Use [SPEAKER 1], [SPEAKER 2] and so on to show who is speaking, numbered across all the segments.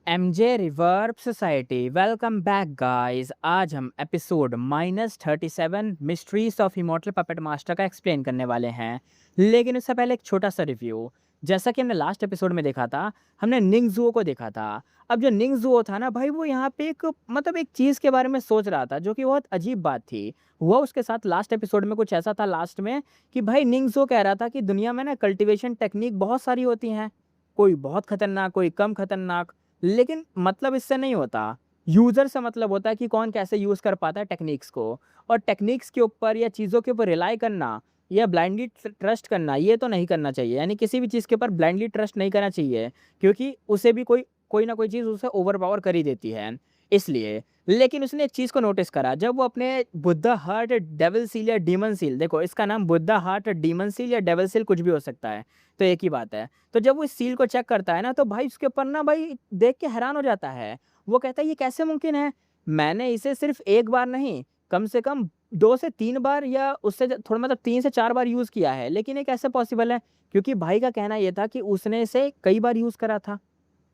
[SPEAKER 1] MJ reverb society welcome back guys. आज हम episode -37 mysteries of immortal puppet master का explain करने वाले हैं। लेकिन उससे पहले एक छोटा सा रिव्यू। जैसा कि हमने लास्ट एपिसोड में देखा था, हमने निंगजुओ को देखा था। अब जो निंगजुओ था ना भाई, वो यहाँ पे एक चीज़ के बारे में सोच रहा था जो कि बहुत अजीब बात थी। हुआ उसके साथ लास्ट एपिसोड में कुछ ऐसा था लास्ट में कि भाई निंगजुओ कह रहा था कि दुनिया में ना कल्टीवेशन टेक्निक बहुत सारी होती हैं, कोई बहुत खतरनाक, कोई कम खतरनाक। लेकिन मतलब इससे नहीं होता। यूज़र से मतलब होता है कि कौन कैसे यूज़ कर पाता है टेक्निक्स को। और टेक्निक्स के ऊपर या चीज़ों के ऊपर रिलाई करना या ब्लाइंडली ट्रस्ट करना, ये तो नहीं करना चाहिए। यानी किसी भी चीज़ के ऊपर ब्लाइंडली ट्रस्ट नहीं करना चाहिए, क्योंकि उसे भी कोई कोई ना कोई चीज़ उसे ओवरपावर कर ही देती है। इसलिए लेकिन उसने एक चीज़ को नोटिस करा जब वो अपने बुद्धा हार्ट डेविल सील या डीमन सील, देखो इसका नाम बुद्धा हार्ट डीमन सील या डेविल सील कुछ भी हो सकता है, तो एक ही बात है। तो जब वो इस सील को चेक करता है ना, तो भाई उसके ऊपर ना भाई देख के हैरान हो जाता है। वो कहता है ये कैसे मुमकिन है? मैंने इसे सिर्फ़ 1 बार नहीं, कम से कम 2 से 3 बार या उससे ज थोड़ा मतलब 3 से 4 बार यूज़ किया है, लेकिन ये कैसे पॉसिबल है? क्योंकि भाई का कहना ये था कि उसने इसे कई बार यूज़ करा था।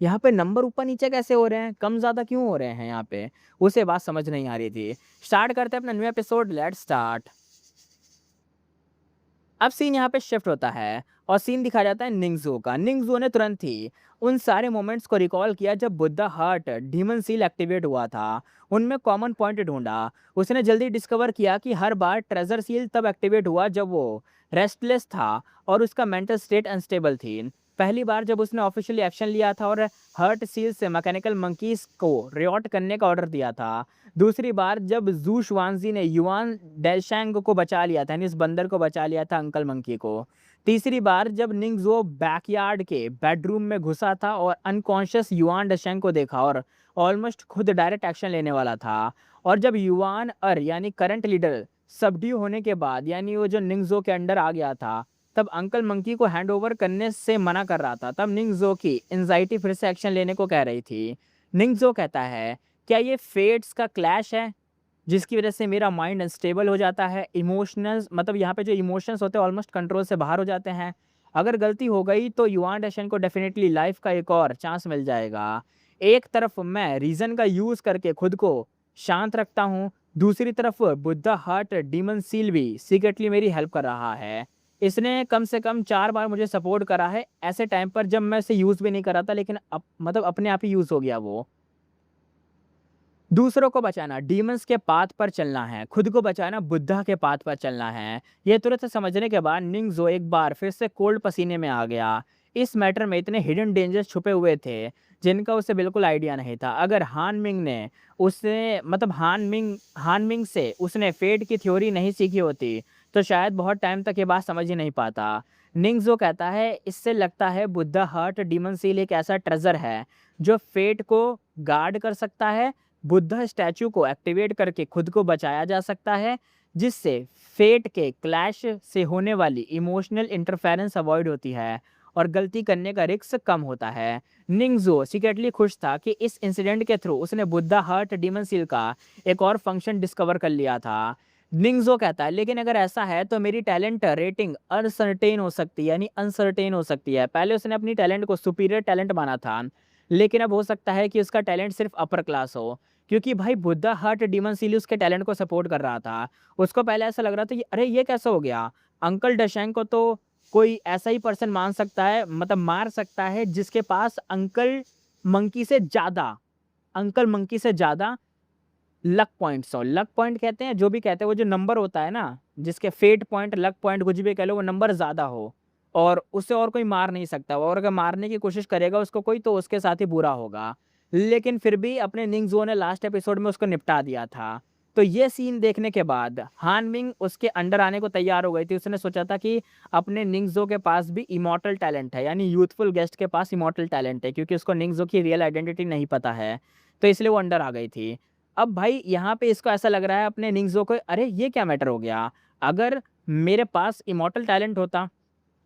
[SPEAKER 1] यहाँ पे नंबर ऊपर-नीचे कैसे हो रहे हैं? कम-ज़्यादा क्यों हो रहे हैं यहाँ पे? उसे बात समझ नहीं आ रही थी। स्टार्ट करते हैं अपना न्यू एपिसोड, लेट्स स्टार्ट। अब सीन यहाँ पे शिफ्ट होता है और सीन दिखाया जाता है निंगज़ू का। निंगज़ू ने तुरंत ही उन सारे मोमेंट्स को रिकॉल किया जब Buddha heart demon seal activate हुआ था। उनमें कॉमन पॉइंट ढूंढा। उसने जल्दी डिस्कवर किया कि हर बार ट्रेजर सील तब एक्टिवेट हुआ जब वो रेस्टलेस था और उसका मेंटल स्टेट अनस्टेबल थी। पहली बार जब उसने ऑफिशियली एक्शन लिया था और हर्ट सील से मैकेनिकल मंकीज को रियॉट करने का ऑर्डर दिया था। दूसरी बार जब ज़ू शुआंज़ी ने युआन डेशैंग को बचा लिया था, यानी इस बंदर को बचा लिया था, अंकल मंकी को। तीसरी बार जब निंगज़ो बैकयार्ड के बेडरूम में घुसा था और अनकॉन्शियस युआन डेशैंग को देखा और ऑलमोस्ट खुद डायरेक्ट एक्शन लेने वाला था। और जब युआन यानी करंट लीडर सबड्यू होने के बाद, यानी वो जो निंगज़ो के अंडर आ गया था, तब अंकल मंकी को हैंडओवर करने से मना कर रहा था। तब निंगज़ो की एंग्ज़ायटी फिर से एक्शन लेने को कह रही थी। निंगज़ो कहता है, क्या ये फेट्स का क्लैश है, जिसकी वज़ह से मेरा माइंड अनस्टेबल हो जाता है? इमोशनल्स मतलब यहाँ पे जो इमोशंस होते हैं ऑलमोस्ट कंट्रोल से बाहर हो जाते हैं। अगर गलती हो गई तो युआन डैशन को डेफ़िनेटली लाइफ़ का एक और चांस मिल जाएगा। एक तरफ मैं रीज़न का यूज़ करके खुद को शांत रखता हूँ, दूसरी तरफ बुद्धा हार्ट डीमन सील भी सीक्रेटली मेरी हेल्प कर रहा है। इसने कम से कम 4 बार मुझे सपोर्ट करा है, ऐसे टाइम पर जब मैं इसे यूज़ भी नहीं कर रहा था, लेकिन मतलब अपने आप ही यूज़ हो गया वो। दूसरों को बचाना डीमंस के पाथ पर चलना है, खुद को बचाना बुद्धा के पाथ पर चलना है। ये तुरंत समझने के बाद निंगज़ो एक बार फिर से कोल्ड पसीने में आ गया। इस मैटर में इतने हिडन डेंजर्स छुपे हुए थे जिनका उसे बिल्कुल आइडिया नहीं था। अगर हान मिंग ने उससे मतलब हान मिंग से उसने फेट की थ्योरी नहीं सीखी होती, तो शायद बहुत टाइम तक ये बात समझ ही नहीं पाता। निंगज़ो कहता है, इससे लगता है बुद्धा हार्ट डीमन सील एक ऐसा ट्रेजर है जो फेट को गार्ड कर सकता है। बुद्धा स्टैचू को एक्टिवेट करके खुद को बचाया जा सकता है, जिससे फेट के क्लैश से होने वाली इमोशनल इंटरफेरेंस अवॉइड होती है और गलती करने का रिस्क कम होता है। निंगज़ो सीक्रेटली खुश था कि इस इंसिडेंट के थ्रू उसने बुद्धा हार्ट डीमन सील का एक और फंक्शन डिस्कवर कर लिया था। निंगज़ो कहता है, लेकिन अगर ऐसा है तो मेरी टैलेंट रेटिंग अनसर्टेन हो सकती है, यानी अनसर्टेन हो सकती है। पहले उसने अपनी टैलेंट को सुपीरियर टैलेंट माना था, लेकिन अब हो सकता है कि उसका टैलेंट सिर्फ अपर क्लास हो। क्योंकि भाई बुद्धा हार्ट डीमन सील उसके टैलेंट को सपोर्ट कर रहा था। उसको पहले ऐसा लग रहा था कि अरे ये कैसे हो गया? अंकल डशैंग को तो कोई ऐसा ही पर्सन मान सकता है, मतलब मार सकता है जिसके पास अंकल मंकी से ज़्यादा लक पॉइंट्स हो। लक पॉइंट कहते हैं, जो भी कहते हैं, वो जो नंबर होता है ना, जिसके फेट पॉइंट, लक पॉइंट कुछ भी कह लो, वो नंबर ज़्यादा हो और उसे और कोई मार नहीं सकता, और अगर मारने की कोशिश करेगा उसको कोई, तो उसके साथ ही बुरा होगा। लेकिन फिर भी अपने निंगज़ो ने लास्ट एपिसोड में उसको निपटा दिया था। तो ये सीन देखने के बाद हान मिंग उसके अंडर आने को तैयार हो गई थी। उसने सोचा था कि अपने निंगज़ो के पास भी इमॉर्टल टैलेंट है, यानी यूथफुल गेस्ट के पास इमॉर्टल टैलेंट है, क्योंकि उसको निंगज़ो की रियल आइडेंटिटी नहीं पता है। तो इसलिए वो अंडर आ गई थी। अब भाई यहाँ पे इसको ऐसा लग रहा है अपने निंगज़ो को, अरे ये क्या मैटर हो गया? अगर मेरे पास इमॉर्टल टैलेंट होता,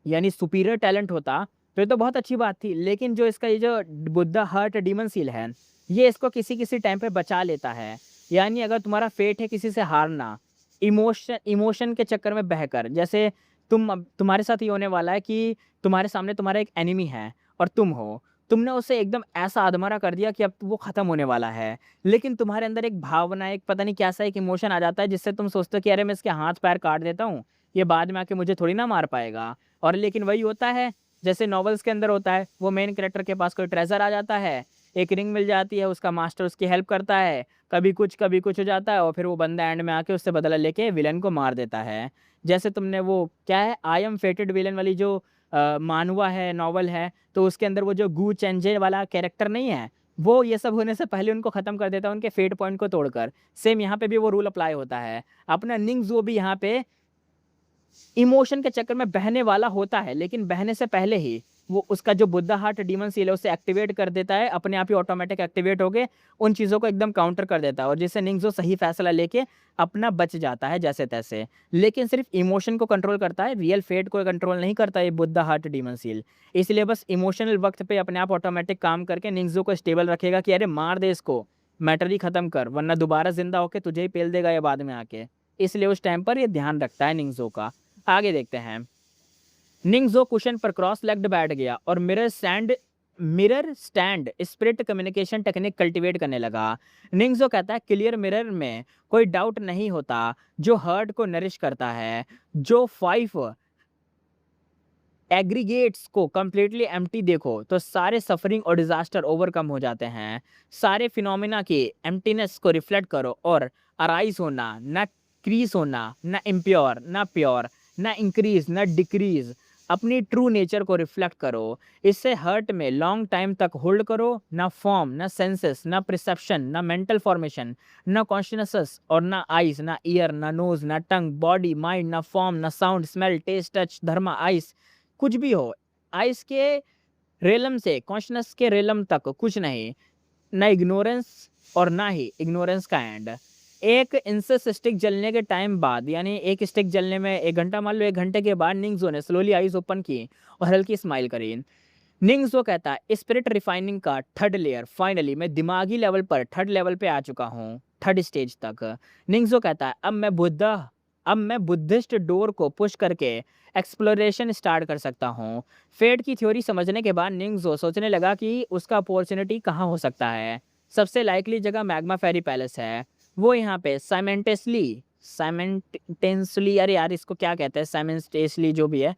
[SPEAKER 1] यानी सुपीरियर टैलेंट होता, तो ये तो बहुत अच्छी बात थी। लेकिन जो इसका ये जो बुद्धा हार्ट डीमन सील है, ये इसको किसी-किसी टाइम पे बचा लेता है। यानी अगर तुम्हारा फेट है किसी से हारना, इमोशन के चक्कर में बहकर, जैसे तुम्हारे साथ ये होने वाला है कि तुम्हारे सामने तुम्हारा एक एनिमी है और तुम हो। तुमने उसे एकदम ऐसा अधमरा कर दिया कि अब वो खत्म होने वाला है। लेकिन तुम्हारे अंदर एक भावना, एक पता नहीं कैसा एक इमोशन आ जाता है जिससे तुम सोचते हो कि अरे मैं इसके हाथ-पैर काट देता हूँ, ये बाद में आके मुझे थोड़ी ना मार पाएगा। और लेकिन वही होता है, जैसे नॉवेल्स के अंदर होता है, वो मेन कैरेक्टर के पास कोई ट्रेज़र आ जाता है, एक रिंग मिल जाती है, उसका मास्टर उसकी हेल्प करता है, कभी कुछ हो जाता है और फिर वो बंदा एंड में आके उससे बदला लेके विलेन को मार देता है। जैसे तुमने वो क्या है, आई एम फेटेड विलेन वाली जो मानवा है, नॉवल है, तो उसके अंदर वो जो गू चेंजे वाला कैरेक्टर नहीं है, वो ये सब होने से पहले उनको ख़त्म कर देता है उनके फेट पॉइंट को तोड़कर। सेम यहाँ पे भी वो रूल अप्लाई होता है। अपना निंगज़ो भी यहाँ पे इमोशन के चक्कर में बहने वाला होता है, लेकिन बहने से पहले ही वो उसका जो बुद्धा हार्ट डीमन सील है उसे एक्टिवेट कर देता है, अपने आप ही ऑटोमेटिक एक्टिवेट होके उन चीज़ों को एकदम काउंटर कर देता है और जिससे निंगज़ो सही फैसला लेके अपना बच जाता है जैसे-तैसे। लेकिन सिर्फ़ इमोशन को कंट्रोल करता है, रियल फेट को कंट्रोल नहीं करता ये बुद्धा हार्ट डीमन सील। इसलिए बस इमोशनल वक़्त पे अपने आप ऑटोमेटिक काम करके निंगज़ो को स्टेबल रखेगा कि अरे मार दे इसको, मैटर ही खत्म कर, वरना दोबारा ज़िंदा होके तुझे ही पेल देगा ये बाद में आके। इसलिए उस टाइम पर ये ध्यान रखता है निंगज़ो का। आगे देखते हैं। निंगज़ो कुशन पर क्रॉस लेग्ड बैठ गया और mirror stand spirit communication technique cultivate करने लगा। निंगज़ो कहता है क्लियर मिरर में कोई डाउट नहीं होता जो हर्ट को नरिश करता है। जो 5 एग्रीगेट्स को कंप्लीटली एम्प्टी देखो तो सारे सफरिंग और डिजास्टर ओवरकम हो जाते हैं। सारे फिनोमिना की एम्प्टीनेस को रिफ्लेक्ट करो और अराइज होना, ना क्रीज होना, ना इम्प्योर, ना प्योर, ना इंक्रीज, ना डिक्रीज, अपनी ट्रू नेचर को रिफ्लेक्ट करो। इससे हर्ट में लॉन्ग टाइम तक होल्ड करो। ना फॉर्म, ना सेंसेस, ना परसेप्शन, ना मेंटल फॉर्मेशन, ना कॉन्शियसनेस और ना आइज, ना ईयर, ना नोज, ना टंग, बॉडी, माइंड, ना फॉर्म, ना साउंड, स्मेल, टेस्ट, टच, धर्मा, आइस, कुछ भी हो। आइस के रेलम से कॉन्शनेस के रेलम तक कुछ नहीं। ना इग्नोरेंस और ना ही इग्नोरेंस का एंड। एक इंसेस स्टिक जलने के टाइम बाद, यानी एक स्टिक जलने में 1 घंटा, मान लो 1 घंटे के बाद निंगज़ो ने स्लोली आइज़ ओपन की और हल्की स्माइल करी। निंगज़ो कहता है स्पिरिट रिफाइनिंग का 3rd लेयर, फाइनली मैं दिमागी लेवल पर 3rd लेवल पे आ चुका हूँ, 3rd स्टेज तक। निंगज़ो कहता है अब मैं बुद्धिस्ट डोर को पुश करके एक्सप्लोरेशन स्टार्ट कर सकता हूँ। फेट की थ्योरी समझने के बाद निंगज़ो सोचने लगा कि उसका अपॉर्चुनिटी कहाँ हो सकता है। सबसे लाइकली जगह मैग्मा फेरी पैलेस है। वो यहाँ पे साइमेंटेसली, अरे यार इसको क्या कहते हैं, साइमेंटेसली जो भी है,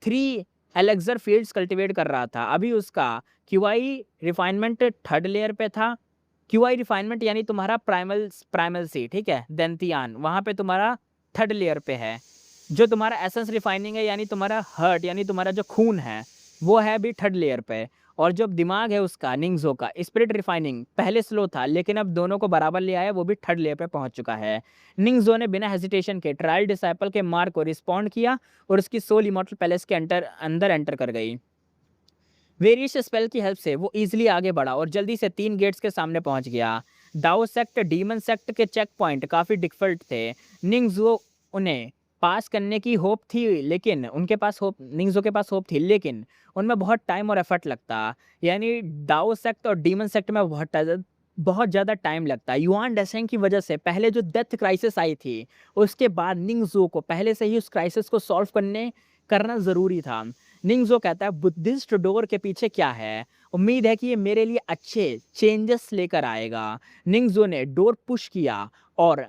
[SPEAKER 1] 3 एलेक्सर फील्ड्स कल्टीवेट कर रहा था। अभी उसका क्यूआई रिफाइनमेंट 3rd लेयर पे था। क्यूआई रिफाइनमेंट यानी तुम्हारा प्राइमल सी, ठीक है, देंतियान, वहाँ पे तुम्हारा 3rd लेयर पे है। जो तुम्हारा एसेंस रिफाइनिंग है यानी तुम्हारा हर्ट, यानी तुम्हारा जो खून है, वो है अभी 3rd लेयर पे। और जो दिमाग है उसका, निंगज़ो का स्पिरिट रिफाइनिंग पहले स्लो था, लेकिन अब दोनों को बराबर ले आया, वो भी 3rd लेयर पे पहुंच चुका है। निंगज़ो ने बिना हेजिटेशन के ट्रायल डिसाइपल के मार्क को रिस्पॉन्ड किया और उसकी सोल इमॉर्टल पैलेस के अंदर एंटर कर गई। वेरियस स्पेल की हेल्प से वो इजीली आगे बढ़ा और जल्दी से 3 गेट्स के सामने पहुंच गया। दाओ सेक्ट, डीमन सेक्ट के चेक पॉइंट काफ़ी डिफिकल्ट थे। निंगज़ो उन्हें पास करने की होप थी, लेकिन निंगज़ो के पास होप थी, लेकिन उनमें बहुत टाइम और एफर्ट लगता। यानी दाओ सेक्ट और डीमन सेक्ट में बहुत ज़्यादा टाइम लगता है। युआन डेसेंग की वजह से पहले जो डेथ क्राइसिस आई थी, उसके बाद निंगज़ो को पहले से ही उस क्राइसिस को सॉल्व करना ज़रूरी था। निंगज़ो कहता है बुद्धिस्ट डोर के पीछे क्या है, उम्मीद है कि ये मेरे लिए अच्छे चेंजेस लेकर आएगा। निंगज़ो ने डोर पुश किया और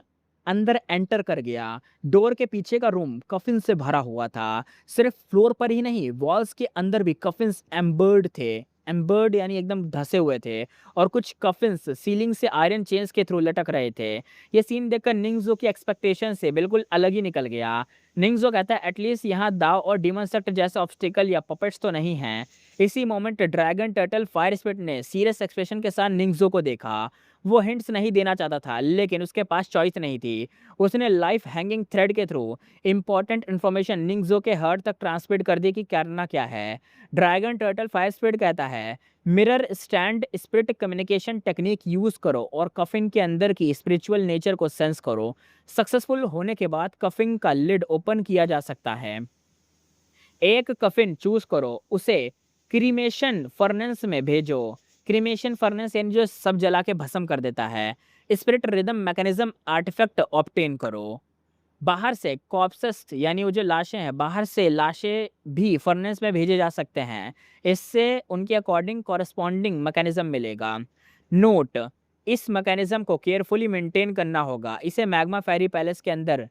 [SPEAKER 1] अंदर एंटर कर गया। डोर के पीछे का रूम कफिन से भरा हुआ था। सिर्फ फ्लोर पर ही नहीं, वॉल्स के अंदर भी कफिन्स एम्बर्ड थे। एम्बर्ड यानी एकदम धसे हुए थे और कुछ कफिन्स सीलिंग से आयरन चेन्स के थ्रू लटक रहे थे। ये सीन देखकर निंगज़ो की एक्सपेक्टेशन से बिल्कुल अलग ही निकल गया। निंगज़ो कहता है एटलीस्ट यहाँ दाव और डीमन सेक्ट जैसे ऑब्स्टिकल या पपेट्स तो नहीं हैं। इसी moment dragon turtle fire spirit ने सीरियस एक्सप्रेशन के साथ निंगज़ो को देखा। वो हिंट्स नहीं देना चाहता था, लेकिन उसके पास चॉइस नहीं थी। उसने लाइफ हैंगिंग थ्रेड के थ्रू इंपॉर्टेंट इन्फॉर्मेशन निंगज़ो के हार्ट तक ट्रांसमिट कर दी कि करना क्या है। ड्रैगन टर्टल फायर स्पिरिट कहता है mirror stand spirit communication technique use करो और कफिन के अंदर की स्पिरिचुअल नेचर को सेंस करो। सक्सेसफुल होने के बाद कफिन का लिड ओपन किया जा सकता है। एक कफिन चूज करो, उसे क्रीमेशन फर्नेस में भेजो। क्रीमेशन फर्नेस यानी जो सब जला के भस्म कर देता है। Spirit rhythm mechanism artifact obtain करो। बाहर से कॉर्प्सेस यानी वो जो लाशें हैं, बाहर से लाशें भी फर्नेस में भेजे जा सकते हैं। इससे उनके अकॉर्डिंग कॉरेस्पॉन्डिंग मैकेनिज़्म मिलेगा। नोट: इस मैकेनिज़्म को केयरफुली मेंटेन करना होगा। इसे मैग्मा फेरी पैलेस के अंदर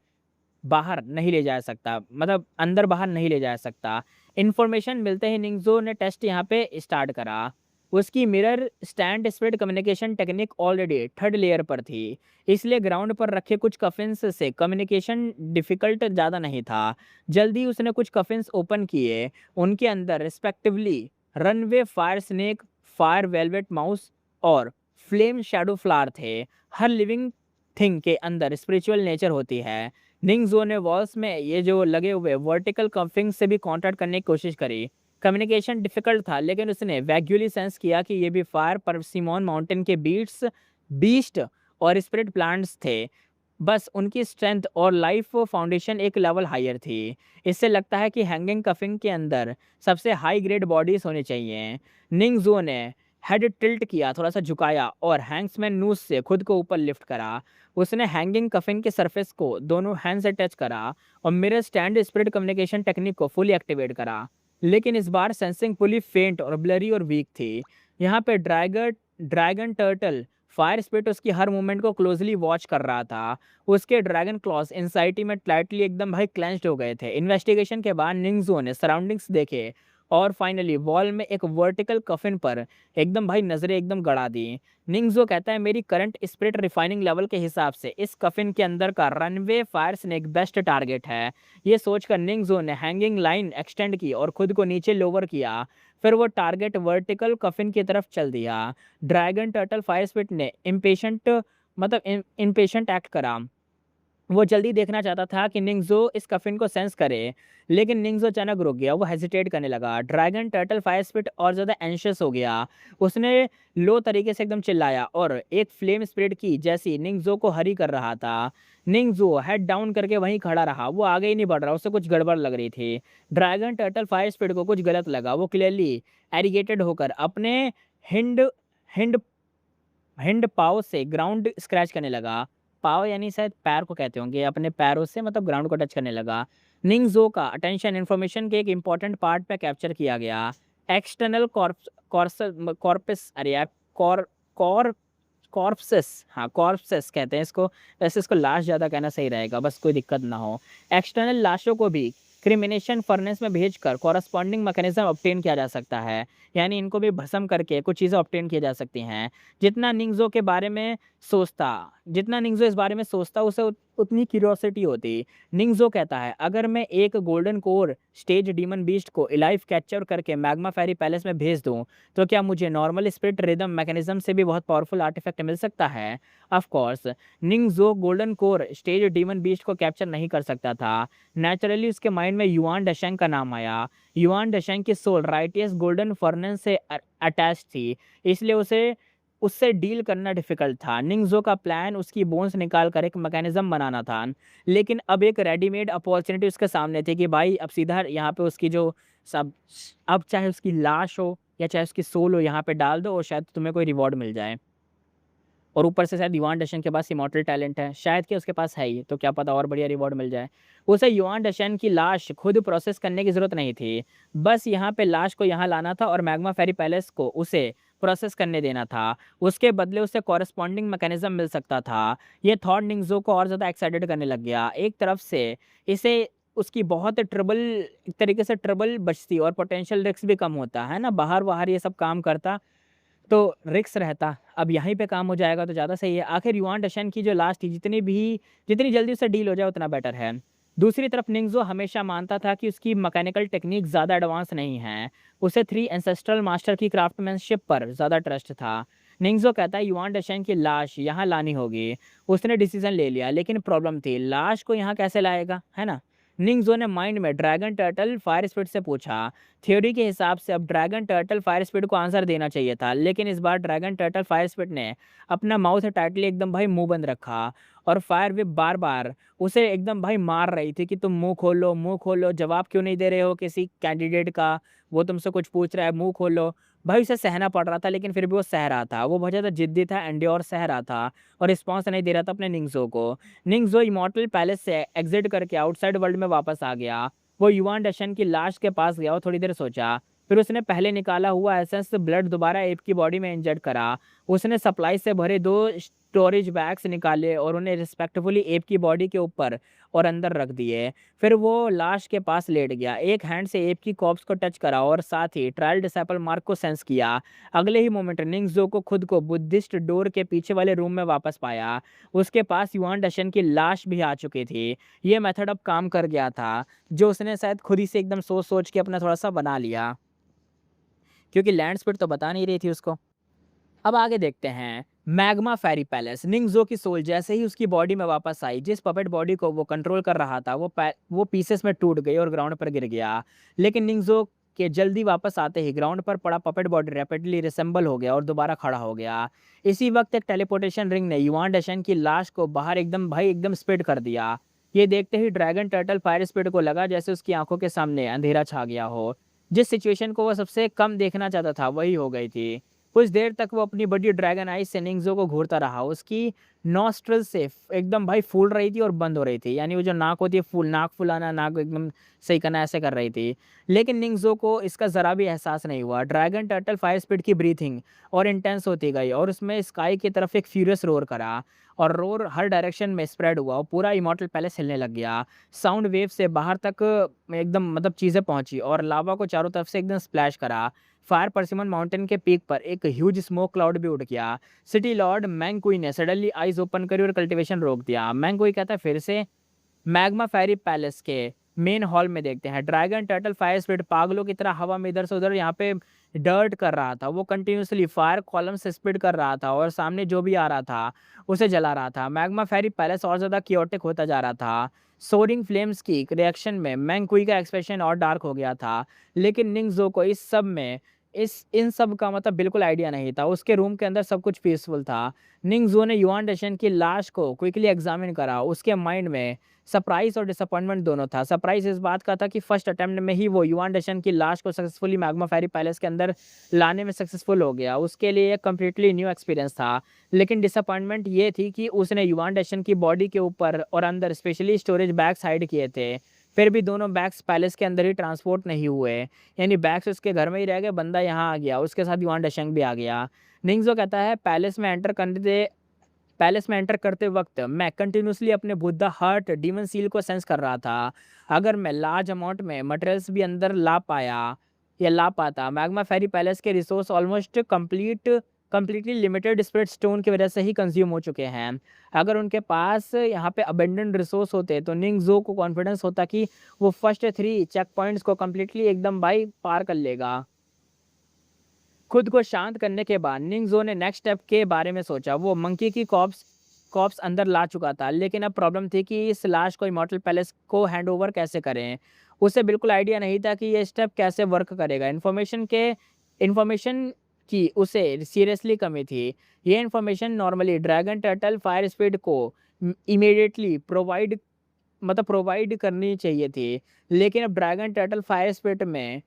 [SPEAKER 1] बाहर नहीं ले जा सकता, मतलब अंदर बाहर नहीं ले जा सकता। इन्फॉर्मेशन मिलते ही निंगज़ो ने टेस्ट यहाँ पे स्टार्ट करा। उसकी mirror stand spread communication technique already third layer पर थी, इसलिए ग्राउंड पर रखे कुछ कफिन्स से कम्युनिकेशन डिफ़िकल्ट ज़्यादा नहीं था। जल्दी उसने कुछ कफिन्स ओपन किए। उनके अंदर respectively runway fire snake, fire velvet mouse और फ्लेम शैडो फ्लावर थे। हर लिविंग थिंग के अंदर स्पिरिचुअल नेचर होती है। निंगज़ो ने वॉल्स में ये जो लगे हुए वर्टिकल कफिंग से भी कॉन्टैक्ट करने की कोशिश करी। कम्युनिकेशन डिफिकल्ट था, लेकिन उसने वैग्युअली सेंस किया कि ये भी फायर परसिमन माउंटेन के बीस्ट और स्पिरिट प्लांट्स थे। बस उनकी स्ट्रेंथ और लाइफ फाउंडेशन एक लेवल हायर थी। इससे लगता है कि हैंगिंग कफिंग के अंदर सबसे हाई ग्रेड बॉडीज होनी चाहिए। निंगज़ो ने हेड टिल्ट किया, थोड़ा सा झुकाया और हैंग्समैन नूज से खुद को ऊपर लिफ्ट करा। उसने हैंगिंग कफिन के सरफेस को दोनों हैंड से टच करा और mirror stand spirit communication technique को फुली एक्टिवेट करा। लेकिन इस बार सेंसिंग पुली फेंट और ब्लरी और वीक थी। यहाँ पे ड्रैगन टर्टल फायर स्पिरिट उसकी हर मूवमेंट को क्लोजली वॉच कर रहा था। उसके ड्रैगन क्लॉस एंजाइटी में टाइटली एकदम भाई क्लेंच्ड हो गए थे। इन्वेस्टिगेशन के बाद निंगज़ो ने सराउंडिंग्स देखे और फाइनली वॉल में एक वर्टिकल कफिन पर एकदम भाई नजरें एकदम गड़ा दी। निंगज़ो कहता है, मेरी करंट स्पिरिट रिफाइनिंग लेवल के हिसाब से इस कफिन के अंदर का runway fire snake best target है। ये सोचकर निंगज़ो ने हैंगिंग लाइन एक्सटेंड की और खुद को नीचे लोवर किया। फिर वो टारगेट वर्टिकल कफिन की तरफ चल दिया। ड्रैगन टर्टल फायर स्पिरिट ने इम्पेशेंट एक्ट करा। वो जल्दी देखना चाहता था कि निंगज़ो इस कफिन को सेंस करे, लेकिन निंगज़ो अचानक रुक गया। वो हेजिटेट करने लगा। ड्रैगन टर्टल फायर स्पिरिट और ज़्यादा एंशियस हो गया। उसने लो तरीके से एकदम चिल्लाया और एक फ्लेम स्प्रेड की जैसी निंगज़ो को हरी कर रहा था। निंगज़ो हेड डाउन करके वहीं खड़ा रहा। वो आगे ही नहीं बढ़ रहा, उसे कुछ गड़बड़ लग रही थी। ड्रैगन टर्टल फायर स्पिरिट को कुछ गलत लगा। वो क्लियरली एरिगेटेड होकर अपने हिंड हिंड हिंड पाव से ग्राउंड स्क्रैच करने लगा। पाव यानी शायद पैर को कहते होंगे, अपने पैरों से मतलब ग्राउंड को टच करने लगा। निंगज़ो का अटेंशन इन्फॉर्मेशन के एक इम्पॉर्टेंट पार्ट पे कैप्चर किया गया। एक्सटर्नल कॉर्पस, अरे यार, कॉर कॉर कॉर्प्सेस, हाँ कॉर्प्सेस कहते हैं इसको। वैसे इसको लाश ज़्यादा कहना सही रहेगा, बस कोई दिक्कत ना हो। एक्सटर्नल लाशों को भी क्रिमिनेशन फर्नेस में भेजकर कॉरस्पॉन्डिंग मैकेनिज्म ऑब्टेन किया जा सकता है। यानी इनको भी भस्म करके कुछ चीज़ें ऑब्टेन की जा सकती हैं। जितना निंगज़ो के बारे में सोचता जितना निंगज़ो इस बारे में सोचता, उसे उतनी क्यूरियोसिटी होती। निंगज़ो कहता है, अगर मैं एक golden core stage demon beast को इलाइव कैप्चर करके मैग्मा फेरी पैलेस में भेज दूं, तो क्या मुझे नॉर्मल स्पिरिट रिदम मैकेनिज्म से भी बहुत पावरफुल आर्टिफैक्ट मिल सकता है? ऑफ कोर्स, निंगज़ो golden core stage demon beast को कैप्चर नहीं कर सकता था। नेचुरली उसके माइंड में युआन डशेंग का नाम आया। युआन डशेंग की सोल राइटियस गोल्डन फर्नेस से अटैच थी, इसलिए उसे उससे डील करना डिफ़िकल्ट था। निंगज़ो का प्लान उसकी बोन्स निकाल कर एक मैकेनिज़्म बनाना था, लेकिन अब एक रेडीमेड अपॉर्च्युनिटी उसके सामने थी कि भाई अब सीधा यहाँ पे उसकी जो सब अब चाहे उसकी लाश हो या चाहे उसकी सोल हो, यहाँ पे डाल दो और शायद तुम्हें कोई रिवॉर्ड मिल जाए। और ऊपर से शायद युआन डशन के पास इमॉर्टल टैलेंट है, शायद कि उसके पास है ही, तो क्या पता और बढ़िया रिवॉर्ड मिल जाए। उसे युआन डशन की लाश खुद प्रोसेस करने की ज़रूरत नहीं थी, बस यहाँ पे लाश को यहाँ लाना था और मैग्मा फेरी पैलेस को उसे प्रोसेस करने देना था। उसके बदले उसे कॉरेस्पॉन्डिंग मैकेनिज्म मिल सकता था। ये थॉट निंगज़ो को और ज़्यादा एक्साइटेड करने लग गया। एक तरफ से इसे उसकी बहुत ट्रबल, एक तरीके से ट्रबल बचती और पोटेंशियल रिस्क भी कम होता है ना, बाहर-वाहर ये सब काम करता तो रिस्क रहता। अब यहीं पे काम हो जाएगा तो ज़्यादा सही है। आखिर युआन डशन की जो लाश थी, जितनी जल्दी उससे डील हो जाए उतना बेटर है। दूसरी तरफ निंगज़ो हमेशा मानता था कि उसकी मैकेनिकल टेक्निक ज़्यादा एडवांस नहीं है। उसे 3 एंसेस्ट्रल मास्टर की क्राफ्टमैनशिप पर ज़्यादा ट्रस्ट था। निंगज़ो कहता है, युआन डशन की लाश यहाँ लानी होगी। उसने डिसीज़न ले लिया, लेकिन प्रॉब्लम थी, लाश को यहाँ कैसे लाएगा, है ना? निंगज़ो ने माइंड में ड्रैगन टर्टल फायर स्पिरिट से पूछा। थ्योरी के हिसाब से अब ड्रैगन टर्टल फायर स्पिरिट को आंसर देना चाहिए था, लेकिन इस बार ड्रैगन टर्टल फायर स्पिरिट ने अपना माउथ टाइटली एकदम भाई मुंह बंद रखा और फायर विप बार बार उसे एकदम भाई मार रही थी कि तुम मुंह खोलो, जवाब क्यों नहीं दे रहे हो किसी कैंडिडेट का, वो तुमसे कुछ पूछ रहा है, मुंह खोलो। भाई उसे सहना पड़ रहा था, लेकिन फिर भी वो सह रहा था। वो बहुत ज़्यादा ज़िद्दी था, एंड्योर सह रहा था और रिस्पॉन्स नहीं दे रहा था अपने निंगज़ो को। निंगज़ो इमॉर्टल पैलेस से एग्ज़िट करके आउटसाइड वर्ल्ड में वापस आ गया। वो युआन डशन की लाश के पास गया और थोड़ी देर सोचा। फिर उसने पहले निकाला हुआ एसेंस ब्लड दोबारा एब की बॉडी में इंजेक्ट करा। उसने सप्लाई से भरे 2 स्टोरेज बैग्स निकाले और उन्हें रिस्पेक्टफुली एब की बॉडी के ऊपर और अंदर रख दिए। फिर वो लाश के पास लेट गया, एक हैंड से एब की कॉर्प्स को टच करा और साथ ही ट्रायल डिसेबल मार्क को सेंस किया। अगले ही मोमेंट निंगज़ो को खुद को बुद्धिस्ट डोर के पीछे वाले रूम में वापस पाया। उसके पास युआन डशन की लाश भी आ चुकी थी। ये मेथड अब काम कर गया था, जो उसने शायद खुद ही से एकदम सोच-सोच के अपना थोड़ा-सा बना लिया, क्योंकि लैंड स्पीड तो बता नहीं रही थी उसको। अब आगे देखते हैं मैग्मा फेरी पैलेस। निंगज़ो की सोल जैसे ही उसकी बॉडी में वापस आई, जिस पपेट बॉडी को वो कंट्रोल कर रहा था, वो पीसेस में टूट गई और ग्राउंड पर गिर गया। लेकिन निंगज़ो के जल्दी वापस आते ही ग्राउंड पर पड़ा पपेट बॉडी रैपिडली रिसेंबल हो गया और दोबारा खड़ा हो गया। इसी वक्त एक टेलीपोर्टेशन रिंग ने युआन डशन की लाश को बाहर एकदम स्प्रेड कर दिया। ये देखते ही ड्रैगन टर्टल फायर स्पीड को लगा जैसे उसकी आंखों के सामने अंधेरा छा गया हो। जिस सिचुएशन को वो सबसे कम देखना चाहता था वही हो गई थी। कुछ देर तक वो अपनी बड़ी ड्रैगन आइज से निंगज़ो को घूरता रहा। उसकी नॉस्ट्रल से एकदम भाई फूल रही थी और बंद हो रही थी। यानी वो जो नाक होती है फूल, नाक फुलाना, नाक एकदम सही करना, ऐसे कर रही थी। लेकिन निंगज़ो को इसका ज़रा भी एहसास नहीं हुआ। ड्रैगन टर्टल फायर स्पीड की ब्रीथिंग और इंटेंस होती गई और उसमें स्काई की तरफ एक फ्यूरियस रोर करा और रोर हर डायरेक्शन में स्प्रेड हुआ और पूरा इमॉर्टल पैलेस हिलने लग गया। साउंड वेव से बाहर तक एकदम मतलब चीज़ें पहुंची और लावा को चारों तरफ से एकदम स्प्लैश करा। फायर परसिमन माउंटेन के पीक पर एक ह्यूज स्मोक क्लाउड भी उड़ गया। सिटी लॉर्ड मैंगकुई ने सडनली आइज ओपन करी और कल्टीवेशन रोक दिया। मैंगकुई कहता है फिर से मैग्मा फेरी पैलेस के मेन हॉल में देखते हैं। ड्रैगन टर्टल फायर स्पीड पागलों की तरह हवा में इधर से उधर यहाँ पे डर्ट कर रहा था। वो कंटिन्यूसली फायर कॉलम से स्पीड कर रहा था और सामने जो भी आ रहा था उसे जला रहा था। मैग्मा फेरी पैलेस और ज़्यादा कियोटिक होता जा रहा था। सोरिंग फ्लेम्स की रिएक्शन में मैंगकुई का एक्सप्रेशन और डार्क हो गया था। लेकिन निंगज़ो को इस सब में इस इन सब का मतलब बिल्कुल आइडिया नहीं था। उसके रूम के अंदर सब कुछ पीसफुल था। निंगज़ो ने युआन डशन की लाश को क्विकली एग्जामिन करा। उसके माइंड में सरप्राइज़ और डिसअपॉइंटमेंट दोनों था। सरप्राइज़ इस बात का था कि फर्स्ट अटेम्प्ट में ही वो युआन डशन की लाश को सक्सेसफुली मैग्मा फेरी पैलेस के अंदर लाने में सक्सेसफुल हो गया। उसके लिए एक कंप्लीटली न्यू एक्सपीरियंस था। लेकिन डिसअपॉइंटमेंट ये थी कि उसने युआन डशन की बॉडी के ऊपर और अंदर स्पेशली स्टोरेज बैग्स हाइड किए थे। फिर भी दोनों बैग्स पैलेस के अंदर ही ट्रांसपोर्ट नहीं हुए। यानी बैग्स उसके घर में ही रह गए, बंदा यहाँ आ गया, उसके साथ युआन डशंग भी आ गया। निंगज़ो कहता है पैलेस में एंटर करते वक्त मैं कंटिन्यूसली अपने बुद्धा हार्ट डीमन सील को सेंस कर रहा था। अगर मैं लार्ज अमाउंट में मटेरियल्स भी अंदर ला पाता, मैग्मा फेरी पैलेस के resource almost completely limited spirit stone की वजह से ही कंज्यूम हो चुके हैं। अगर उनके पास यहाँ पे अबेंडेंट रिसोर्स होते तो निंगज़ो को कॉन्फिडेंस होता कि वो फर्स्ट 3 चेक पॉइंट्स को कंप्लीटली एकदम भाई पार कर लेगा। खुद को शांत करने के बाद निंगज़ो ने नेक्स्ट स्टेप के बारे में सोचा। वो मंकी की कॉर्प्स अंदर ला चुका था, लेकिन अब प्रॉब्लम थी कि इस लाश को इमॉर्टल पैलेस को हैंडओवर कैसे करें। उसे बिल्कुल आइडिया नहीं था कि ये स्टेप कैसे वर्क करेगा। इन्फॉर्मेशन की उसे सीरियसली कमी थी। ये information normally dragon turtle fire speed को इमीडिएटली प्रोवाइड करनी चाहिए थी। लेकिन अब ड्रैगन टर्टल फायर स्पीड में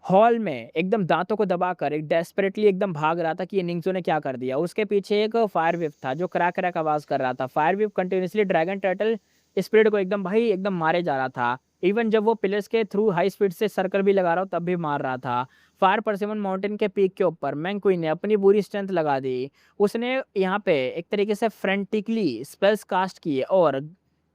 [SPEAKER 1] हॉल में एकदम दाँतों को दबाकर एक डेस्परेटली एकदम भाग रहा था कि ये निंगज़ो ने क्या कर दिया। उसके पीछे एक फायर व्हीप था जो क्रैक क्रैक आवाज़ कर रहा था। Fire whip continuously dragon turtle spirit को एकदम भाई एकदम मारे जा रहा था। इवन जब वो पिलर्स के थ्रू हाई स्पीड से सर्कल भी लगा रहा हो तब भी मार रहा था। फायर परसिमन माउंटेन के पीक के ऊपर मैंगकुई ने अपनी पूरी स्ट्रेंथ लगा दी। उसने यहाँ पे एक तरीके से फ्रेंटिकली स्पेल्स कास्ट किए और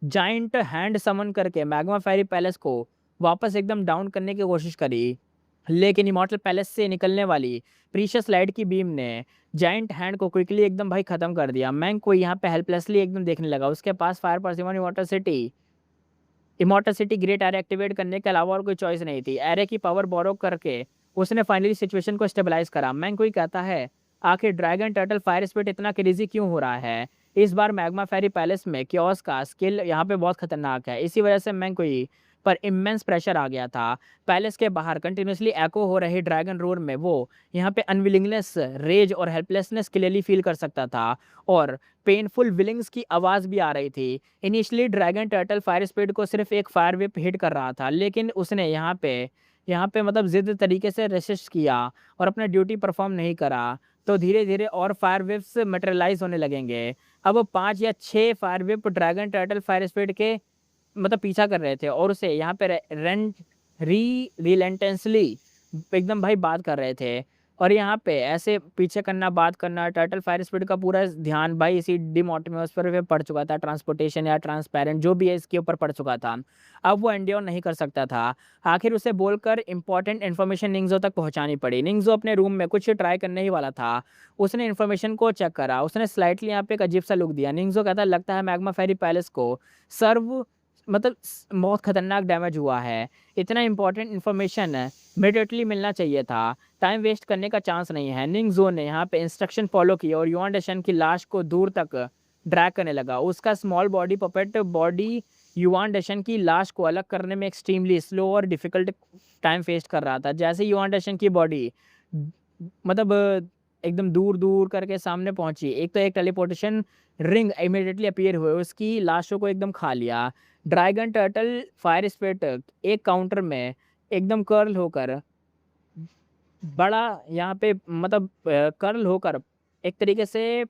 [SPEAKER 1] जाइंट हैंड समन करके मैग्मा फेरी पैलेस को वापस एकदम डाउन करने की कोशिश करी। लेकिन इमॉर्टल पैलेस से निकलने वाली प्रीशियस लाइट की बीम ने जायंट हैंड को क्विकली एकदम भाई खत्म कर दिया। मैंग को यहाँ पे हेल्पलेसली एकदम देखने लगा। उसके पास fire persimmon immortal city great array activate करने के अलावा और कोई चॉइस नहीं थी। एरे की पावर बोरो करके उसने फाइनली सिचुएशन को स्टेबलाइज करा। मैंग कोई कहता है आखिर ड्रैगन टर्टल फायर स्पीड इतना क्रेजी क्यों हो रहा है। इस बार मैग्मा फेरी पैलेस में क्योस का स्किल यहाँ पे बहुत खतरनाक है। इसी वजह से मैंग कोई पर इमेंस प्रेशर आ गया था। पैलेस के बाहर कंटिन्यूसली एको हो रहे ड्रैगन रोर में वो यहाँ पे अनविलिंगनेस, रेज और हेल्पलेसनेस क्लियरली फील कर सकता था और पेनफुल विलिंग्स की आवाज़ भी आ रही थी। Initially dragon turtle fire speed को सिर्फ एक फायर व्हिप हिट कर रहा था, लेकिन उसने यहाँ पे यहाँ पे मतलब ज़िद तरीके से रेसिस्ट किया और अपना ड्यूटी परफ़ॉर्म नहीं करा, तो धीरे-धीरे और फायर व्हिप्स मटेरियलाइज़ होने लगेंगे। अब 5 या 6 fire whip dragon turtle fire speed के मतलब पीछा कर रहे थे और उसे यहाँ पे रिलेंटेंसली एकदम भाई बात कर रहे थे। और यहाँ पे ऐसे पीछे करना, बात करना, टर्टल फायर स्पीड का पूरा ध्यान भाई इसी डिम एटमॉस्फेयर पे पड़ चुका था, ट्रांसपोर्टेशन या ट्रांसपेरेंट जो भी है इसके ऊपर पड़ चुका था। अब वो एंड्योर नहीं कर सकता था। आखिर उसे बोलकर इंपॉर्टेंट इन्फॉर्मेशन निंगज़ो तक पहुँचानी पड़ी। निंगज़ो अपने रूम में कुछ ट्राई करने ही वाला था। उसने इन्फॉर्मेशन को चेक करा, उसने स्लाइटली यहाँ पे एक अजीब-सा लुक दिया। निंगज़ो कहता लगता है मैग्मा फेरी पैलेस को सर्व मतलब बहुत खतरनाक डैमेज हुआ है। इतना इम्पोर्टेंट इन्फॉर्मेशन इमीडिएटली मिलना चाहिए था। टाइम वेस्ट करने का चांस नहीं है। निंगज़ो ने यहाँ पे इंस्ट्रक्शन फॉलो की और युआन डशन की लाश को दूर तक ड्रैग करने लगा। उसका स्मॉल बॉडी पपेट बॉडी युआन डशन की लाश को अलग करने में एक्सट्रीमली स्लो और डिफ़िकल्ट टाइम वेस्ट कर रहा था। जैसे ही युआन डशन की बॉडी मतलब एकदम दूर-दूर करके सामने पहुँची, एक तो एक टेलीपोर्टेशन रिंग इमीडिएटली अपीयर हुए, उसकी लाशों को एकदम खा लिया। ड्रैगन टर्टल फायर स्पिरिट एक काउंटर में एकदम कर्ल होकर बड़ा यहाँ पे मतलब कर्ल होकर एक तरीके से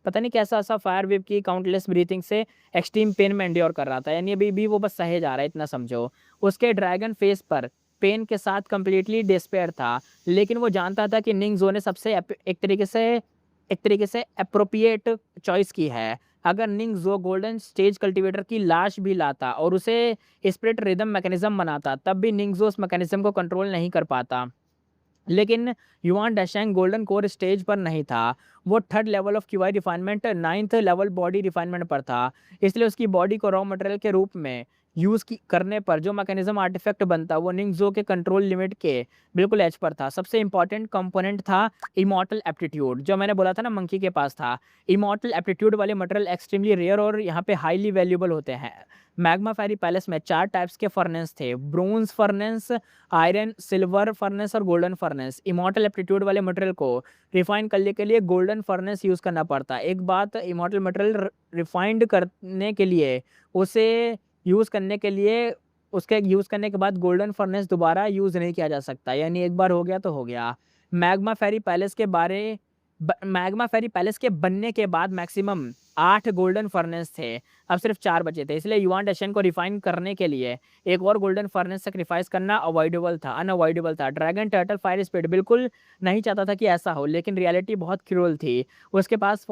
[SPEAKER 1] पता नहीं कैसा-सा फायर वेव की काउंटलेस ब्रीथिंग से एक्सट्रीम पेन में एंड्योर कर रहा था। यानी अभी भी वो बस सहे जा रहा है, इतना समझो। उसके ड्रैगन फेस पर पेन के साथ कंप्लीटली डिस्पेयर था, लेकिन वो जानता था कि निंगज़ो ने सबसे एक तरीके से एप्रोप्रिएट चॉइस की है। अगर निंगज़ो गोल्डन स्टेज कल्टीवेटर की लाश भी लाता और उसे स्प्लिट रिदम मैकेनिज़्म बनाता, तब भी निंगज़ो उस मैकेनिज़्म को कंट्रोल नहीं कर पाता। लेकिन युआन डशैंग गोल्डन कोर स्टेज पर नहीं था। वो third level of QI refinement 9th level body refinement पर था। इसलिए उसकी बॉडी को रॉ मटेरियल के रूप में करने पर जो मैकेनिज्म आर्टिफैक्ट बनता वो निंगज़ो के कंट्रोल लिमिट के बिल्कुल एज पर था। सबसे इंपॉर्टेंट कंपोनेंट था इमॉर्टल एप्टीट्यूड, जो मैंने बोला था ना मंकी के पास था। इमॉर्टल एप्टीट्यूड वाले मटेरियल एक्सट्रीमली रेयर और यहाँ पे हाईली वैल्यूएबल होते हैं। मैग्मा फेरी पैलेस में 4 टाइप्स के फर्नेस थे, bronze furnace, iron, silver furnace और गोल्डन फर्नेस। इमॉर्टल एप्टीट्यूड वाले मटेरियल को रिफाइन करने के लिए गोल्डन फर्नेस यूज़ करना पड़ता। एक बात, इमॉर्टल मटेरियल रिफाइंड करने के लिए उसे यूज़ करने के लिए उसके यूज़ करने के बाद गोल्डन फर्नेस दोबारा यूज़ नहीं किया जा सकता, यानी एक बार हो गया तो हो गया। मैग्मा फेरी पैलेस के बारे मैग्मा फेरी पैलेस के बनने के बाद मैक्सिमम 8 गोल्डन फर्नेस थे, अब सिर्फ 4 बचे थे। इसलिए युआन डशन को रिफाइन करने के लिए एक और गोल्डन फर्नेस सैक्रिफाइस करना अनअवॉइडेबल था। ड्रैगन टर्टल फायर स्पीड बिल्कुल नहीं चाहता था कि ऐसा हो, लेकिन रियलिटी बहुत क्रूअल थी। उसके पास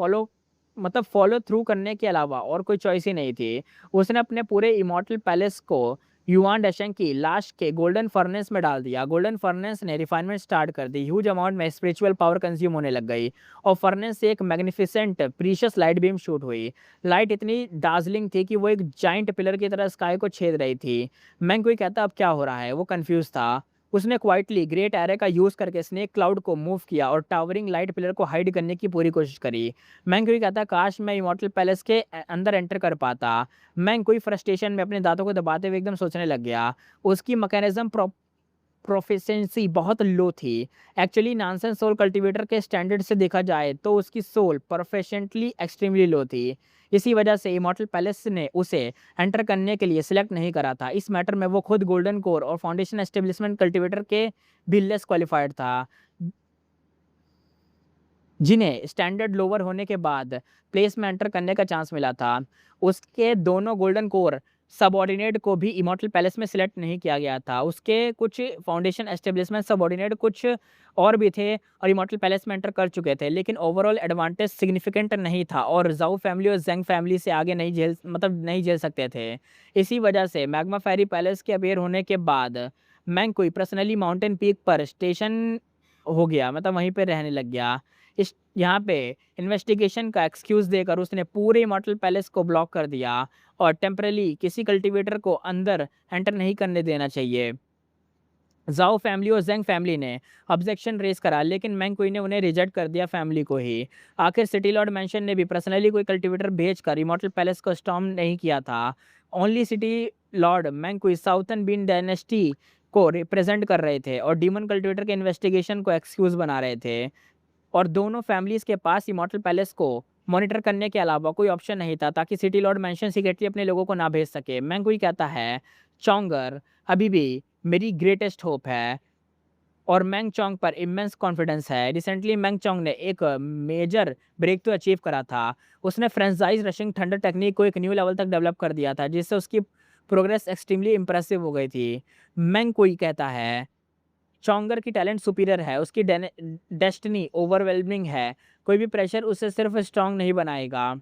[SPEAKER 1] फॉलो थ्रू करने के अलावा और कोई चॉइस ही नहीं थी। उसने अपने पूरे इमॉर्टल पैलेस को युआन डशंग की लाश के गोल्डन फर्नेस में डाल दिया। गोल्डन फर्नेस ने रिफाइनमेंट स्टार्ट कर दी। ह्यूज अमाउंट में स्पिरिचुअल पावर कंज्यूम होने लग गई और फर्नेस से एक magnificent precious light beam shoot हुई। लाइट इतनी डार्जलिंग थी कि वो एक जाइंट पिलर की तरह स्काई को छेद रही थी। मैंग कोई कहता अब क्या हो रहा है, वो कंफ्यूज था। उसने क्वाइटली ग्रेट एरे का यूज़ करके स्नेक क्लाउड को मूव किया और टावरिंग लाइट पिलर को हाइड करने की पूरी कोशिश करी। मैंग कोई कहता काश मैं इमॉर्टल पैलेस के अंदर एंटर कर पाता। मैंग कोई फ्रस्ट्रेशन में अपने दांतों को दबाते हुए एकदम सोचने लग गया। उसकी मैकेनिज्म प्रोफिशिएंसी बहुत लो थी। एक्चुअली नॉनसेंस सोल कल्टीवेटर के स्टैंडर्ड से देखा जाए तो उसकी सोल प्रोफिशिएंटली एक्सट्रीमली लो थी। इसी वजह से इमॉर्टल पैलेस ने उसे एंटर करने के लिए सिलेक्ट नहीं करा था। इस मैटर में वो खुद गोल्डन कोर और फाउंडेशन एस्टेब्लिशमेंट कल्टीवेटर के भी लेस क्वालिफाइड था, जिन्हें स्टैंडर्ड लोअर होने के बाद प्लेस में एंटर करने का चांस मिला था। उसके दोनों गोल्डन कोर सबऑर्डिनेट को भी इमॉर्टल पैलेस में सिलेक्ट नहीं किया गया था। उसके कुछ फाउंडेशन एस्टेब्लिशमेंट सबऑर्डिनेट कुछ और भी थे और इमॉर्टल पैलेस में एंटर कर चुके थे, लेकिन ओवरऑल एडवांटेज सिग्निफिकेंट नहीं था और ज़ाओ फैमिली और ज़ेंग फैमिली से आगे नहीं झेल सकते थे। इसी वजह से मैग्मा फेरी पैलेस के अपीयर होने के बाद मैंग कोई पर्सनली माउंटेन पीक पर स्टेशन हो गया, मतलब वहीं पे रहने लग गया। इस यहाँ पे इन्वेस्टिगेशन का एक्सक्यूज़ देकर उसने पूरे इमॉर्टल पैलेस को ब्लॉक कर दिया और टेम्परेली किसी कल्टीवेटर को अंदर एंटर नहीं करने देना चाहिए। ज़ाओ फैमिली और ज़ेंग फैमिली ने ऑब्जेक्शन रेज़ करा, लेकिन मैंगकुई ने उन्हें रिजेक्ट कर दिया फैमिली को ही। आखिर सिटी लॉर्ड मैंशन ने भी पर्सनली कोई कल्टीवेटर भेजकर इमॉर्टल पैलेस को स्टॉर्म नहीं किया था। Only city lord Mangkui southern bean dynasty को रिप्रेजेंट कर रहे थे और डीमन कल्टीवेटर के इन्वेस्टिगेशन को एक्सक्यूज़ बना रहे थे। और दोनों फैमिलीज़ के पास इमॉर्टल पैलेस को मॉनिटर करने के अलावा कोई ऑप्शन नहीं था, ताकि सिटी लॉर्ड मैंशन सीक्रेटली अपने लोगों को ना भेज सके। मैंगकुई कहता है चोंगर अभी भी मेरी ग्रेटेस्ट होप है और मेंग चोंग पर इमेंस कॉन्फिडेंस है। रिसेंटली मेंग चोंग ने एक मेजर ब्रेक थ्रू अचीव करा था। उसने फ्रेंचाइज रशिंग थंडर टेक्निक को एक न्यू लेवल तक डेवलप कर दिया था, जिससे उसकी प्रोग्रेस एक्सट्रीमली इंप्रेसिव हो गई थी। मेंग कोई कहता है चोंगर की टैलेंट सुपीरियर है, उसकी डेस्टिनी ओवरवेलमिंग है। कोई भी प्रेशर उसे सिर्फ स्ट्रांग नहीं बनाएगा।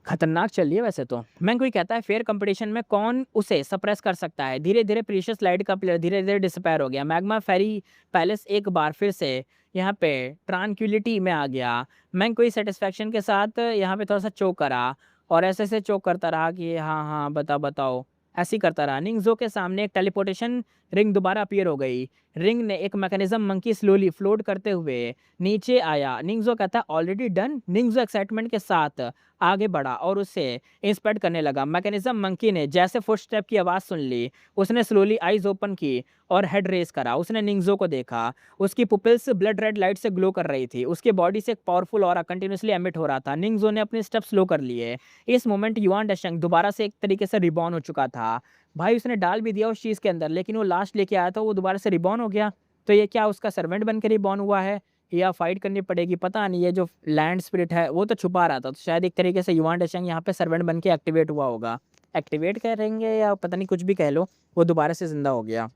[SPEAKER 1] खतरनाक चल रही है वैसे तो। मैं कोई कहता है फेयर कंपटीशन में कौन उसे सप्रेस कर सकता है। धीरे धीरे प्रीशियस लाइट का प्लेयर धीरे धीरे डिसअपेयर हो गया। मैग्मा फेरी पैलेस एक बार फिर से यहाँ पे ट्रांक्विलिटी में आ गया। मैं कोई सेटिस्फेक्शन के साथ यहाँ पे थोड़ा सा चोक करा और ऐसे ऐसे चोक करता रहा कि हाँ हाँ बताओ। ऐसे ही करता रहा। निंगजो के सामने एक टेलीपोर्टेशन रिंग दोबारा अपीयर हो गई। रिंग ने एक मैकेनिज्म मंकी स्लोली फ्लोट करते हुए नीचे आया। निंगजो कहता है ऑलरेडी डन। निंगजो एक्साइटमेंट के साथ आगे बढ़ा और उसे इंस्पेक्ट करने लगा। मैकेनिज्म मंकी ने जैसे फुटस्टेप की आवाज़ सुन ली, उसने स्लोली आइज ओपन की और हेड रेस करा। उसने निंगजो को देखा। उसकी पुपिल्स ब्लड रेड लाइट से ग्लो कर रही थी। उसके बॉडी से एक पावरफुल ऑरा कंटिन्यूसली एमिट हो रहा था। निंगजो ने अपने स्टेप स्लो कर लिए। इस मोमेंट युआन डेशंग दोबारा से एक तरीके से रिबॉर्न हो चुका था। भाई उसने डाल भी दिया उस चीज़ के अंदर, लेकिन वो लास्ट लेके आया था, वो दोबारा से रिबॉर्न हो गया। तो ये क्या उसका सर्वेंट बन के रिबॉर्न हुआ है या फाइट करनी पड़ेगी, पता नहीं। ये जो लैंड स्पिरिट है वो तो छुपा रहा था, तो शायद एक तरीके से युआन डेशंग यहाँ पे सर्वेंट बन के एक्टिवेट हुआ होगा। एक्टिवेट करेंगे या पता नहीं, कुछ भी कह लो, वो दोबारा से जिंदा हो गया।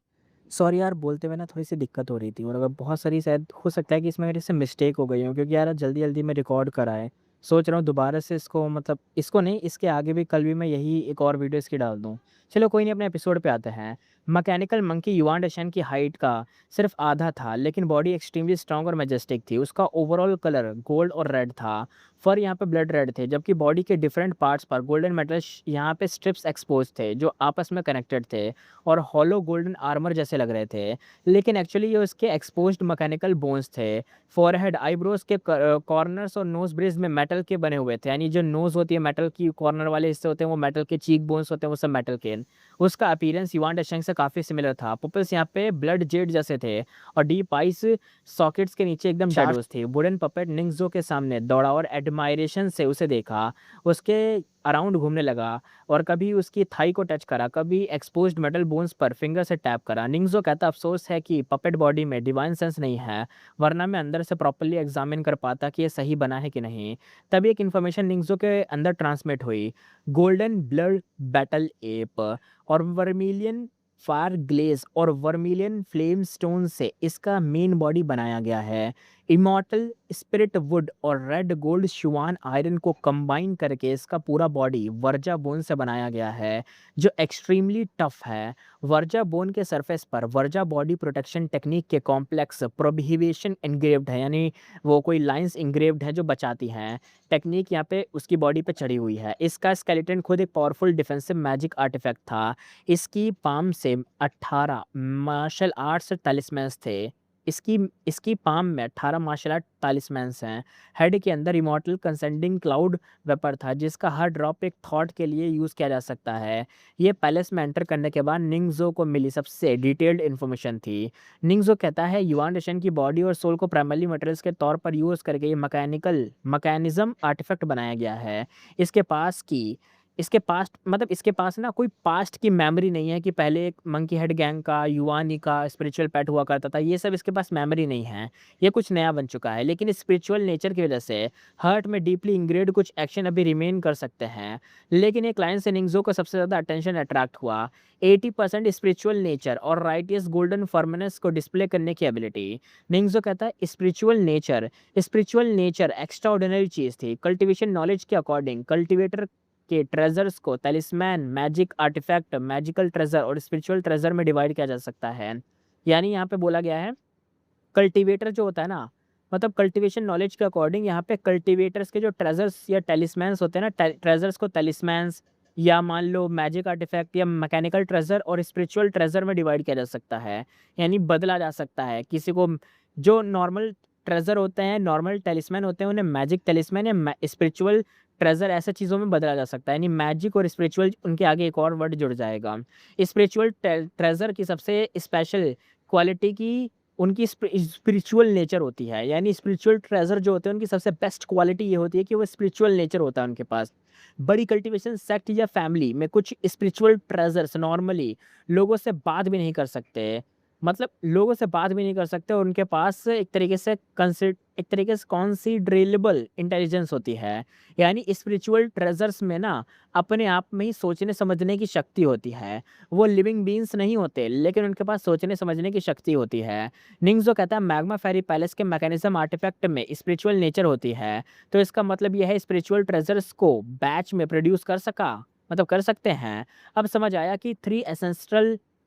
[SPEAKER 1] सॉरी यार, बोलते हुए ना थोड़ी सी दिक्कत हो रही थी और अगर बहुत सारी शायद हो सकता है कि इसमें मेरे से मिस्टेक हो गई हो, क्योंकि यार जल्दी जल्दी में रिकॉर्ड करा है। सोच रहा हूँ दोबारा से इसको, मतलब इसको नहीं, इसके आगे भी कल भी मैं यही एक और वीडियो इसकी डाल दूँ। चलो कोई नहीं, अपने एपिसोड पे आते हैं। मैकेनिकल मंकी युआन डेशन की हाइट का सिर्फ आधा था, लेकिन बॉडी एक्सट्रीमली स्ट्रांग और मैजेस्टिक थी। उसका ओवरऑल कलर गोल्ड और रेड था। फर यहाँ पे ब्लड रेड थे, जबकि बॉडी के डिफरेंट पार्ट्स पर गोल्डन मेटल यहाँ पे स्ट्रिप्स एक्सपोज थे जो आपस में कनेक्टेड थे और हॉलो गोल्डन आर्मर जैसे लग रहे थे। लेकिन एक्चुअली ये उसके एक्सपोज्ड मैकेनिकल बोन्स थे। फॉरहेड आईब्रोज के कॉर्नर्स और नोज ब्रिज में मेटल के बने हुए थे, यानी जो नोज होती है मेटल की, कॉर्नर वाले हिस्से होते हैं वो मेटल के, चीक बोन्स होते हैं वो सब मेटल के। उसका अपीयरेंस युआन डेशंग से काफ़ी सिमिलर था। पुपिल्स यहाँ पे ब्लड जेड जैसे थे और डीप आइस सॉकेट्स के नीचे एकदम शैडोज थी। वुडन पपेट निंगजो के सामने दौड़ा और एडमायरेशन से उसे देखा। उसके अराउंड घूमने लगा और कभी उसकी थाई को टच करा, कभी एक्सपोज्ड मेटल बोन्स पर फिंगर से टैप करा। निंगजो कहता अफसोस है कि पपेट बॉडी में डिवाइन सेंस नहीं है, वरना मैं अंदर से प्रॉपरली एग्जामिन कर पाता कि ये सही बना है कि नहीं। तभी एक इन्फॉर्मेशन निंगजो के अंदर ट्रांसमिट हुई। गोल्डन ब्लड बैटल एप और वर्मिलियन फायर ग्लेज और वर्मिलियन फ्लेम स्टोन से इसका मेन बॉडी बनाया गया है। इमॉर्टल स्पिरिट वुड और रेड गोल्ड शुआन आयरन को कंबाइन करके इसका पूरा बॉडी वर्जा बोन से बनाया गया है, जो एक्सट्रीमली टफ है। वर्जा बोन के सरफेस पर वर्जा बॉडी प्रोटेक्शन टेक्निक के कॉम्प्लेक्स प्रोहिबिशन इंग्रेव्ड है, यानी वो कोई लाइंस इंग्रेव्ड है जो बचाती हैं। टेक्निक यहाँ पे उसकी बॉडी पे चढ़ी हुई है। इसका स्केलेटन खुद एक पावरफुल डिफेंसिव मैजिक आर्टिफैक्ट था। इसकी पाम से 18 मार्शल आर्ट्स टैलिस्मैन्स थे। इसकी इसकी पाम में 18 मार्शल आर्ट टैलिस्मैन्स हैं। हेड के अंदर इमॉर्टल कंसेंडिंग क्लाउड वेपर था, जिसका हर ड्रॉप एक थॉट के लिए यूज़ किया जा सकता है। ये पैलेस में एंटर करने के बाद निंगजो को मिली सबसे डिटेल्ड इन्फॉर्मेशन थी। निंगजो कहता है युआन डेशन की बॉडी और सोल को प्राइमरी मटेरियल्स के तौर पर यूज़ करके ये मैकेनिज्म आर्टिफैक्ट बनाया गया है। इसके पास की इसके पास्ट मतलब इसके पास ना कोई पास्ट की मेमोरी नहीं है कि पहले एक मंकी हेड गैंग का युआनी का स्पिरिचुअल पेट हुआ करता था। ये सब इसके पास मेमोरी नहीं है। ये कुछ नया बन चुका है, लेकिन स्पिरिचुअल नेचर की वजह से हर्ट में डीपली इंग्रेड कुछ एक्शन अभी रिमेन कर सकते हैं। लेकिन एक लाइन से निंगजो को सबसे ज़्यादा अटेंशन अट्रैक्ट हुआ। 80% स्पिरिचुअल नेचर और राइटियस गोल्डन फर्मनेस को डिस्प्ले करने की एबिलिटी। निंगजो कहता है स्पिरिचुअल नेचर एक्स्ट्रा ऑर्डिनरी चीज़ थी। कल्टिवेशन नॉलेज के अकॉर्डिंग कल्टिवेटर के ट्रेजर्स को तलिस्मैन, मैजिक आर्टिफैक्ट, मैजिकल ट्रेजर और स्पिरिचुअल ट्रेजर में डिवाइड किया जा सकता है। यानी यहाँ पे बोला गया है कल्टीवेटर जो होता है ना, मतलब कल्टीवेशन नॉलेज के अकॉर्डिंग यहाँ पे कल्टीवेटर्स के जो ट्रेजर्स या टेलिस्मैन्स होते हैं ना, ट्रेजर्स को टेलिस्मैन्स या मान लो मैजिक आर्टिफैक्ट या मैकेनिकल ट्रेजर और स्पिरिचुअल ट्रेजर में डिवाइड किया जा सकता है। यानी बदला जा सकता है किसी को। जो नॉर्मल ट्रेजर होते हैं, नॉर्मल टेलिस्मैन होते हैं, उन्हें मैजिक टेलिस्मैन या स्पिरिचुअल ट्रेजर ऐसे चीज़ों में बदला जा सकता है। यानी मैजिक और स्पिरिचुअल, उनके आगे एक और वर्ड जुड़ जाएगा। स्पिरिचुअल ट्रेजर की सबसे स्पेशल क्वालिटी की उनकी स्पिरिचुअल नेचर होती है, यानी स्पिरिचुअल ट्रेज़र जो होते हैं उनकी सबसे बेस्ट क्वालिटी ये होती है कि वो स्पिरिचुअल नेचर होता है उनके पास। बड़ी कल्टीवेशन सेक्ट या फैमिली में कुछ स्पिरिचुअल ट्रेज़र्स नॉर्मली लोगों से बात भी नहीं कर सकते। मतलब लोगों से बात भी नहीं कर सकते और उनके पास एक तरीके से कॉन्सिडरेबल इंटेलिजेंस होती है। यानी स्पिरिचुअल ट्रेज़र्स में ना अपने आप में ही सोचने समझने की शक्ति होती है। वो लिविंग बीइंग्स नहीं होते, लेकिन उनके पास सोचने समझने की शक्ति होती है। निंग्ज़ो कहता है मैग्मा फेरी पैलेस के मैकेनिज़्म आर्टिफैक्ट में स्पिरिचुअल नेचर होती है। तो इसका मतलब ये है स्पिरिचुअल ट्रेज़र्स को बैच में प्रोड्यूस कर सकते हैं। अब समझ आया कि 3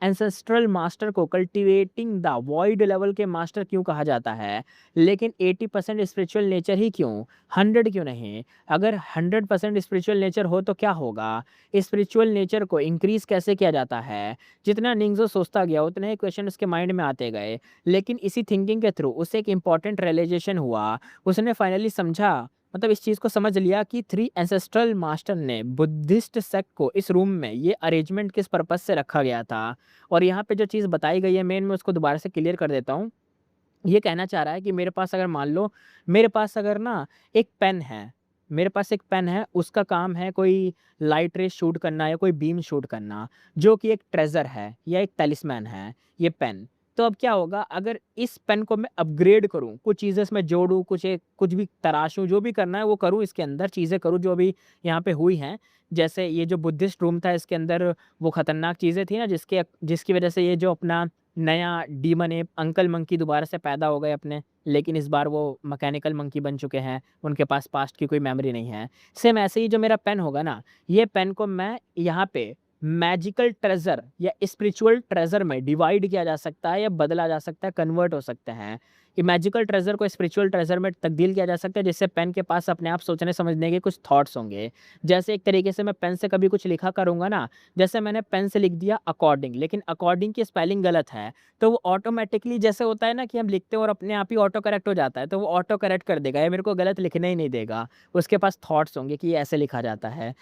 [SPEAKER 1] एंसेस्ट्रल मास्टर को कल्टीवेटिंग द वॉइड लेवल के मास्टर क्यों कहा जाता है। लेकिन 80% स्पिरिचुअल नेचर ही क्यों? 100 क्यों नहीं? अगर 100% स्पिरिचुअल नेचर हो तो क्या होगा? स्पिरिचुअल नेचर को इंक्रीज़ कैसे किया जाता है? जितना निंग्ज़ो सोचता गया उतने ही क्वेश्चन उसके माइंड में आते गए। लेकिन इसी थिंकिंग के थ्रू उसे एक इम्पोर्टेंट रियलाइज़ेशन हुआ। उसने फाइनली समझा, मतलब इस चीज़ को समझ लिया कि 3 एंसेस्ट्रल मास्टर ने बुद्धिस्ट सेक्ट को इस रूम में ये अरेंजमेंट किस पर्पज़ से रखा गया था। और यहाँ पे जो चीज़ बताई गई है मेन मैं उसको दोबारा से क्लियर कर देता हूँ। ये कहना चाह रहा है कि मेरे पास अगर मान लो मेरे पास अगर ना एक पेन है, मेरे पास एक पेन है, उसका काम है कोई लाइट रे शूट करना या कोई बीम शूट करना, जो कि एक ट्रेज़र है या एक टैलिस्मैन है ये पेन। तो अब क्या होगा अगर इस पेन को मैं अपग्रेड करूँ, कुछ चीज़ें इसमें जोड़ूँ, कुछ भी तराशूँ, जो भी करना है वो करूँ इसके अंदर चीज़ें करूँ जो अभी यहाँ पे हुई हैं। जैसे ये जो बुद्धिस्ट रूम था इसके अंदर वो खतरनाक चीज़ें थी ना जिसकी वज़ह से ये जो अपना नया डीमन एप अंकल मंकी दोबारा से पैदा हो गए अपने, लेकिन इस बार वो मैकेनिकल मंकी बन चुके हैं, उनके पास पास्ट की कोई मेमोरी नहीं है। सेम ऐसे ही जो मेरा पेन होगा ना, ये पेन को मैं यहाँ पे मैजिकल ट्रेज़र या स्पिरिचुअल ट्रेज़र में डिवाइड किया जा सकता है या बदला जा सकता है, कन्वर्ट हो सकते हैं। कि मैजिकल ट्रेज़र को स्पिरिचुअल ट्रेज़र में तब्दील किया जा सकता है, जिससे पेन के पास अपने आप सोचने समझने के कुछ थॉट्स होंगे। जैसे एक तरीके से मैं पेन से कभी कुछ लिखा करूँगा ना, जैसे मैंने पेन से लिख दिया अकॉर्डिंग, लेकिन अकॉर्डिंग की स्पेलिंग गलत है, तो वो ऑटोमैटिकली जैसे होता है ना कि हम लिखते हैं और अपने आप ही ऑटो करेक्ट हो जाता है, तो वो ऑटो करेक्ट कर देगा या मेरे को गलत लिखने ही नहीं देगा। उसके पास थॉट्स होंगे कि ये ऐसे लिखा जाता है।